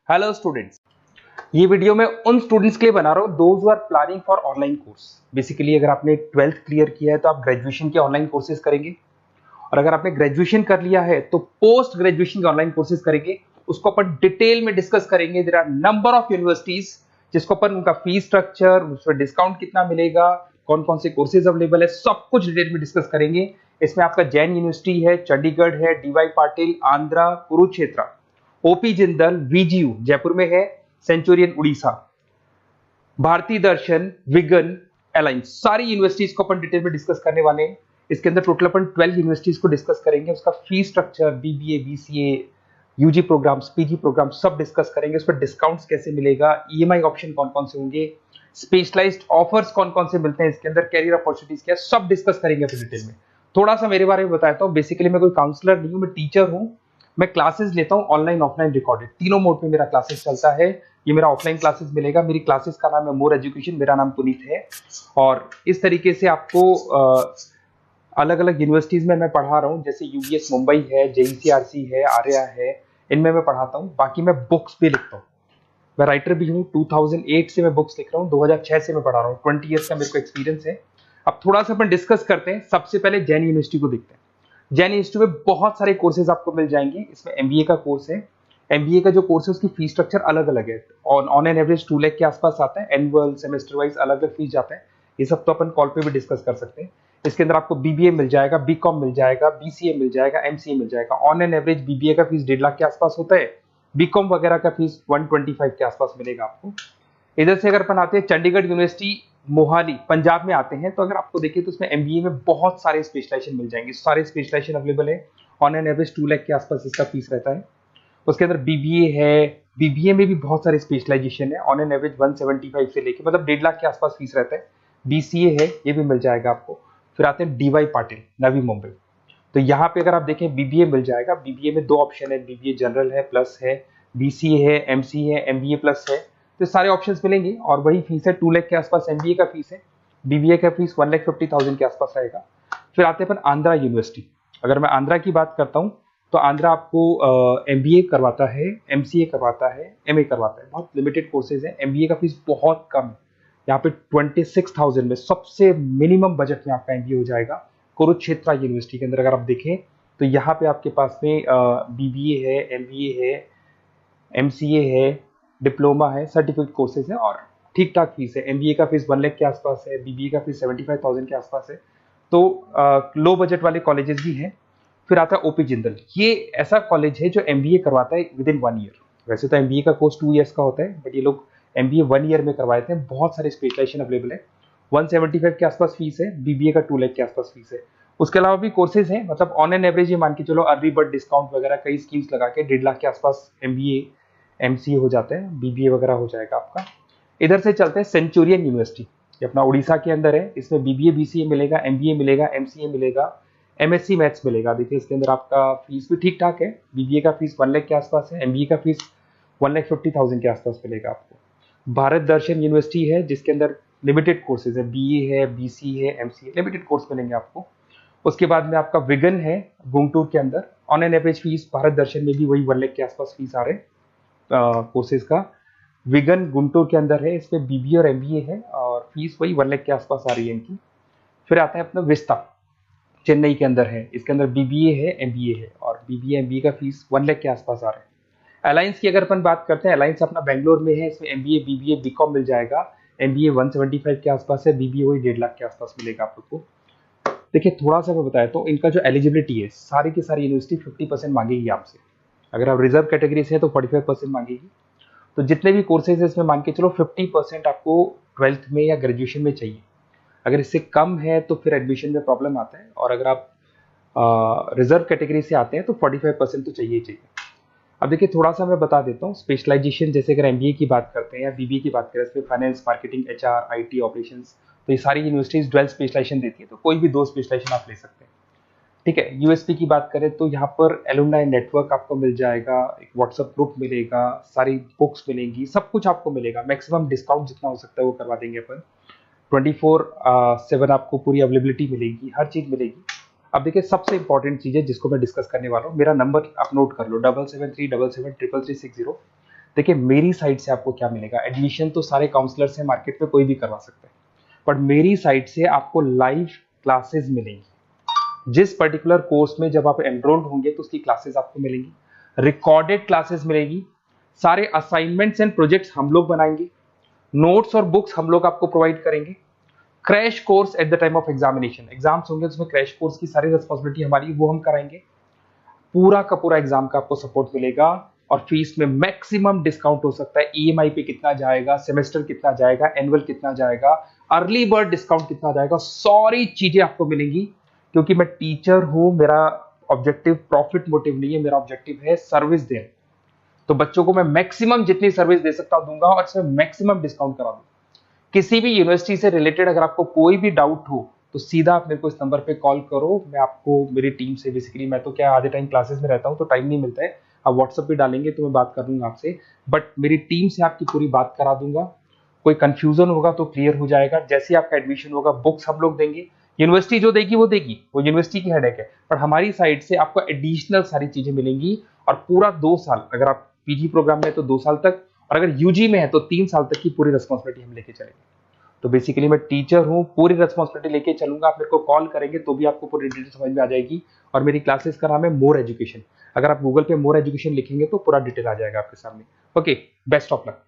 Hello students, ये video मैं उन स्टूडेंट्स के लिए बना रहा हूँ those who are planning for online course. Basically अगर आपने 12th क्लियर किया है तो आप ग्रेजुएशन के ऑनलाइन कोर्सेज करेंगे, और अगर आपने ग्रेजुएशन कर लिया है तो पोस्ट ग्रेजुएशन के ऑनलाइन कोर्सेज करेंगे। उसको अपन डिटेल में डिस्कस करेंगे। There are number of universities जिसको अपन उनका फीस स्ट्रक्चर, उसमें डिस्काउंट कितना मिलेगा, कौन कौन से कोर्सेज अवेलेबल है, सब कुछ डिटेल में डिस्कस करेंगे। इसमें आपका जैन यूनिवर्सिटी है, चंडीगढ़ है, डीवाई पाटिल आंध्रा, कुरुक्षेत्र, ओपी जिंदल वीजीयू जयपुर में है, सेंचुरियन उड़ीसा, भारतीय दर्शन, विगन, अलायंस, सारी यूनिवर्सिटीज को अपन डिटेल में डिस्कस करने वाले हैं। इसके अंदर टोटल अपन 12 यूनिवर्सिटीज को डिस्कस करेंगे। उसका fees structure, BBA, BCA, UG programs, PG program सब डिस्कस करेंगे। उस पर डिस्काउंट्स कैसे मिलेगा, ईएमआई ऑप्शन कौन कौन से होंगे, स्पेशलाइज्ड ऑफर्स कौन कौन से मिलते हैं, इसके अंदर कैरियर अपॉर्चुनिटीज क्या, सब डिस्कस करेंगे अपन डिटेल में। थोड़ा सा मेरे बारे में बताता हूँ। बेसिकली मैं कोई काउंसलर नहीं हूँ, मैं टीचर हूँ। मैं क्लासेस लेता हूँ ऑनलाइन ऑफलाइन रिकॉर्डेड, तीनों मोड में मेरा क्लासेस चलता है। ये मेरा ऑफलाइन क्लासेस मिलेगा। मेरी क्लासेस का नाम है मोर एजुकेशन, मेरा नाम पुनीत है। और इस तरीके से आपको अलग अलग यूनिवर्सिटीज में मैं पढ़ा रहा हूँ, जैसे यूबीएस मुंबई है, जेईसीआरसी है, आर्या है, इनमें मैं पढ़ाता हूँ। बाकी मैं बुक्स भी लिखता हूँ, मैं राइटर भी हूँ। 2008 से मैं बुक्स लिख रहा हूँ, 2006 से मैं पढ़ा रहा हूँ। 20 ईयर्स का मेरे को एक्सपीरियंस है। अब थोड़ा सा अपन डिस्कस करते हैं। सबसे पहले जैन यूनिवर्सिटी को देखते हैं। जैन यूनिवर्सिटी में बहुत सारे कोर्सेज आपको मिल जाएंगे। इसमें एमबीए का कोर्स है। एमबीए का जो कोर्स है उसकी फीस स्ट्रक्चर अलग अलग है। ऑन एन एवरेज 2 लाख के आसपास आता है। एनुअल, सेमेस्टर वाइज अलग अलग फीस जाता है। ये सब तो अपन कॉल पे भी डिस्कस कर सकते हैं। इसके अंदर आपको बीबीए मिल जाएगा, बीकॉम मिल जाएगा, बीसीए मिल जाएगा, एमसीए मिल जाएगा। ऑन एन एवरेज बीबीए का फीस 1.5 लाख के आसपास होता है। बीकॉम वगैरह का फीस 125 के आसपास मिलेगा आपको। इधर से अगर अपन आते हैं चंडीगढ़ यूनिवर्सिटी मोहाली पंजाब में आते हैं, तो अगर आपको देखिए तो उसमें एमबीए में बहुत सारे स्पेशलाइजेशन मिल जाएंगे। सारे स्पेशलाइजेशन अवेलेबल है। ऑन एन एवरेज 2 लाख के आसपास इसका फीस रहता है। उसके अंदर बीबीए है, बीबीए में भी बहुत सारे स्पेशलाइजेशन है। ऑन एन एवरेज 175 से लेके मतलब 1.5 लाख के आसपास फीस रहता है। बीसीए है, ये भी मिल जाएगा आपको। फिर आते हैं डीवाई पाटिल, नवी मुंबई। तो यहाँ पे अगर आप देखें बीबीए मिल जाएगा। बीबीए में 2 ऑप्शन है, बीबीए जनरल है, प्लस है, बीसीए है, एमसीए है, एमबीए प्लस है। तो सारे ऑप्शंस मिलेंगे और वही फीस है। 2 लाख के आसपास एमबीए का फीस है। बीबीए का फीस 1,50,000 के आसपास आएगा। फिर आते हैं अपन आंध्रा यूनिवर्सिटी। अगर मैं आंध्रा की बात करता हूँ तो आंध्रा आपको एमबीए करवाता है, एमसीए करवाता है, एमए करवाता है। बहुत लिमिटेड कोर्सेज है। एमबीए का फीस बहुत कम है। यहाँ पे 26,000 में सबसे मिनिमम बजट में आपका एमबीए हो जाएगा। कुरुक्षेत्र यूनिवर्सिटी के अंदर अगर आप देखें तो यहाँ पे आपके पास में बीबीए है, एमबीए है, एमसीए है, डिप्लोमा है, सर्टिफिकेट कोर्सेज है और ठीक ठाक फीस है। एमबीए का फीस 1 लाख के आसपास है, बीबीए का फीस 75,000 के आसपास है। तो लो बजट वाले कॉलेजेस भी हैं। फिर आता है ओपी जिंदल। ये ऐसा कॉलेज है जो एमबीए करवाता है विद इन 1 ईयर। वैसे तो एमबीए का कोर्स 2 ईयर्स का होता है, बट ये लोग एमबीए 1 ईयर में करवाते हैं। बहुत सारे स्पेशलाइजेशन अवेलेबल है। 175 के आसपास फीस है। बीबीए का 2 लाख के आसपास फीस है। उसके अलावा भी कोर्सेज हैं, मतलब ऑन एन एवरेज ये मान के चलो अर्ली बर्ड डिस्काउंट वगैरह कई स्कीम्स लगा के 1.5 लाख के आसपास एमबीए एमसीए हो जाते हैं, बीबीए वगैरह हो जाएगा आपका। इधर से चलते हैं सेंचुरियन यूनिवर्सिटी, ये अपना उड़ीसा के अंदर है। इसमें बीबीए बीसीए मिलेगा, एमबीए मिलेगा, एमसीए मिलेगा, एमएससी मैथ्स मिलेगा। देखिए इसके अंदर आपका फीस भी ठीक ठाक है। बीबीए का फीस 1 लाख के आसपास है, एमबीए का फीस 1,50,000 के आसपास मिलेगा आपको। भारत दर्शन यूनिवर्सिटी है जिसके अंदर लिमिटेड कोर्सेज है, बीए है, बीसी है, एमसीए, लिमिटेड कोर्स मिलेंगे आपको। उसके बाद में आपका विगन है गुंटूर के अंदर। On an average fees Bharat Darshan में भी वही 1 लाख के आसपास फीस आ रहे हैं कोर्सेज का। विगन गुंटूर के अंदर है, इसमें बीबीए और एमबीए है और फीस वही 1 लाख के आसपास आ रही है इनकी। फिर आता है अपना विस्ता, चेन्नई के अंदर है। इसके अंदर बीबीए है, एमबीए है और बीबीए एमबीए का फीस 1 लाख के आसपास आ रहा है। अलायंस की अगर अपन बात करते हैं, अलायंस अपना बेंगलोर में है। इसमें एमबीए, बीबीए, बीकॉम मिल जाएगा। एमबीए 175 के आसपास है, बीबीए वही 1.5 लाख के आसपास मिलेगा आप लोग को। देखिए थोड़ा सा मैं बताया तो इनका जो एलिजिबिलिटी है, सारी की सारी यूनिवर्सिटी 50% मांगेगी आपसे। अगर आप रिजर्व कैटेगरी से है तो 45% मांगेगी। तो जितने भी कोर्सेज है इसमें मान के चलो 50% आपको 12th में या ग्रेजुएशन में चाहिए। अगर इससे कम है तो फिर एडमिशन में प्रॉब्लम आता है। और अगर आप रिजर्व कैटेगरी से आते हैं तो 45% तो चाहिए ही चाहिए। अब देखिए थोड़ा सा मैं बता देता हूँ स्पेशलाइजेशन। जैसे अगर एमबीए की बात करते हैं या बीबीए की बात करें, इसमें finance, marketing, HR, IT, operations, तो ये सारी यूनिवर्सिटीज 12 स्पेशलाइजेशन देती है। तो कोई भी 2 स्पेशलाइजेशन आप ले सकते हैं, ठीक है। यूएसपी की बात करें तो यहाँ पर एलुमनाई नेटवर्क आपको मिल जाएगा, एक व्हाट्सएप ग्रुप मिलेगा, सारी बुक्स मिलेंगी, सब कुछ आपको मिलेगा। मैक्सिमम डिस्काउंट जितना हो सकता है वो करवा देंगे अपन। 24/7 आपको पूरी अवेलेबिलिटी मिलेगी, हर चीज मिलेगी। अब देखिए सबसे इंपॉर्टेंट चीज है जिसको मैं डिस्कस करने वाला हूँ। मेरा नंबर आप नोट कर लो, 7737773360। देखिए मेरी साइड से आपको क्या मिलेगा, एडमिशन तो सारे काउंसलर्स हैं मार्केट में, कोई भी करवा सकता है, बट मेरी साइड से आपको लाइव क्लासेस मिलेंगी। जिस पर्टिकुलर कोर्स में जब आप एनरोल्ड होंगे तो उसकी क्लासेस आपको मिलेंगी, रिकॉर्डेड क्लासेस मिलेगी, सारे असाइनमेंट्स एंड प्रोजेक्ट्स हम लोग बनाएंगे, नोट्स और बुक्स हम लोग आपको प्रोवाइड करेंगे, crash course at the time of examination, exams होंगे उसमें क्रैश कोर्स की सारी रिस्पॉन्सिबिलिटी हमारी, वो हम कराएंगे, पूरा का पूरा एग्जाम का आपको सपोर्ट मिलेगा, और फीस में मैक्सिमम डिस्काउंट हो सकता है, ईएमआई पे कितना जाएगा, सेमेस्टर कितना जाएगा, एनुअल कितना जाएगा, अर्ली बर्ड डिस्काउंट कितना जाएगा, सारी चीजें आपको मिलेंगी। क्योंकि मैं टीचर हूं, मेरा ऑब्जेक्टिव प्रॉफिट मोटिव नहीं है, मेरा ऑब्जेक्टिव है सर्विस देना। तो बच्चों को मैं मैक्सिमम जितनी सर्विस दे सकता हूं दूंगा, और इसमें मैक्सिमम डिस्काउंट करा दूंगा। किसी भी यूनिवर्सिटी से रिलेटेड अगर आपको कोई भी डाउट हो तो सीधा आप मेरे को इस नंबर पे कॉल करो, मैं आपको मेरी टीम से, बेसिकली मैं तो क्या आधे टाइम क्लासेस में रहता हूँ तो टाइम नहीं मिलता है, आप व्हाट्सएप पे डालेंगे तो मैं बात कर लूंगा आपसे, बट मेरी टीम से आपकी पूरी बात करा दूंगा। कोई कंफ्यूजन होगा तो क्लियर हो जाएगा, जैसे आपका एडमिशन होगा बुक्स हम लोग देंगे, यूनिवर्सिटी जो देगी वो देगी, वो यूनिवर्सिटी की हेडेक है, पर हमारी साइड से आपको एडिशनल सारी चीजें मिलेंगी। और पूरा 2 साल, अगर आप पीजी प्रोग्राम में है तो 2 साल तक, और अगर यूजी में है तो 3 साल तक की पूरी रिस्पॉन्सिबिलिटी हम लेके चलेंगे। तो बेसिकली मैं टीचर हूँ, पूरी रिस्पॉन्सिबिलिटी लेके चलूंगा, आप मेरे को कॉल करेंगे तो भी आपको पूरी डिटेल समझ में आ जाएगी। और मेरी क्लासेस का नाम है मोर एजुकेशन, अगर आप गूगल पे मोर एजुकेशन लिखेंगे तो पूरा डिटेल आ जाएगा आपके सामने। Okay, best of luck.